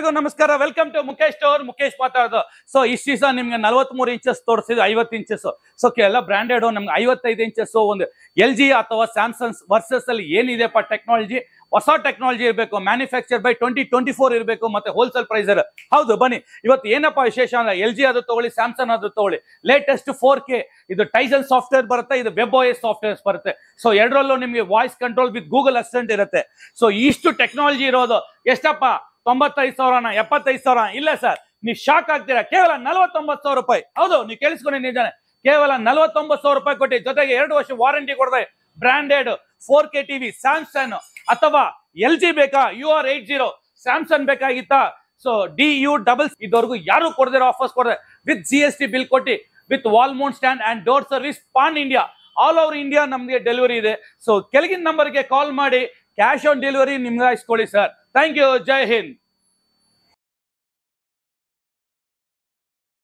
ಎಲ್ಲರಿಗೂ ನಮಸ್ಕಾರ. Welcome to Mukesh store. Mukesh ಮಾತಾಡೋದು. ಸೊ ಈ ಸೀಸನ್ ನಿಮ್ಗೆ 43 ಇಂಚಸ್ ತೋರಿಸಿದ್ರು, 50 ಇಂಚಸ್. ಸೊ ಎಲ್ಲ ಬ್ರಾಂಡೆಡ್ ನಮ್ಗೆ 55 ಇಂಚಸ್. ಒಂದು LG ಅಥವಾ ಸ್ಯಾಮ್ಸಂಗ್ ವರ್ಸಸ್ ಅಲ್ಲಿ ಏನಿದೆಪ್ಪ ಟೆಕ್ನಾಲಜಿ, ಹೊಸ ಟೆಕ್ನಾಲಜಿ ಇರಬೇಕು, ಮ್ಯಾನುಫ್ಯಾಕ್ಚರ್ ಬೈ 2024 ಇರಬೇಕು, ಮತ್ತೆ ಹೋಲ್ಸೇಲ್ ಪ್ರೈಸ್. ಹೌದು, ಬನ್ನಿ ಇವತ್ತು ಏನಪ್ಪಾ ವಿಶೇಷ ಅಂದ್ರೆ LG ಆದ್ರೂ ತಗೊಳ್ಳಿ, ಸ್ಯಾಮ್ಸಂಗ್ ಆದ್ರೂ ತಗೊಳ್ಳಿ, ಲೇಟೆಸ್ಟ್ 4K ಇದು ಟೈಸನ್ ಸಾಫ್ಟ್ವೇರ್ ಬರುತ್ತೆ, ಇದು WebOS ಸಾಫ್ಟ್ವೇರ್ಸ್ ಬರುತ್ತೆ. ಸೊ ಎರಡರಲ್ಲೂ ನಿಮಗೆ voice control with Google assistant ಇರುತ್ತೆ. ಸೊ ಇಷ್ಟು ಟೆಕ್ನಾಲಜಿ ಇರೋದು ಎಷ್ಟಪ್ಪ? 95,000 75,000? ಇಲ್ಲ ಸರ್, ನೀವು ಶಾಕ್ ಆಗ್ತೀರಾ. ಕೇವಲ 49,000 ರೂಪಾಯಿ. ಹೌದು, ನೀವು ಕೇಳಿಸ್ಕೊಂಡು ನಿಜಾನೆ. ಕೇವಲ 49,000 ರೂಪಾಯಿ ಕೊಟ್ಟು ಜೊತೆಗೆ 2 ವರ್ಷ ವಾರಂಟಿ ಕೊಡ್ತಾರೆ. ಬ್ರಾಂಡೆಡ್ 4K ಟಿವಿ ಸ್ಯಾಮ್ಸಂಗ್ ಅಥವಾ LG ಬೇಕಾ? UR80 Samsung ಬೇಕಾಗಿತ್ತಾ? ಸೊ DU ಇದುವರೆಗೂ ಯಾರು ಕೊಡದಿರೋ ಆಫರ್ಸ್ ಕೊಡ್ತಾರೆ. ವಿತ್ GST ಬಿಲ್ ಕೊಟ್ಟು, with wall mount stand and door service pan India, all over India ನಮಗೆ ಡೆಲಿವರಿ ಇದೆ. ಸೊ ಕೆಳಗಿನ ನಂಬರ್ಗೆ ಕಾಲ್ ಮಾಡಿ ಕ್ಯಾಶ್ ಆನ್ ಡೆಲಿವರಿ ನಿಮ್ಗೆ ಇಸ್ಕೊಳ್ಳಿ ಸರ್. Thank you. ಜೈ ಹಿಂದ್.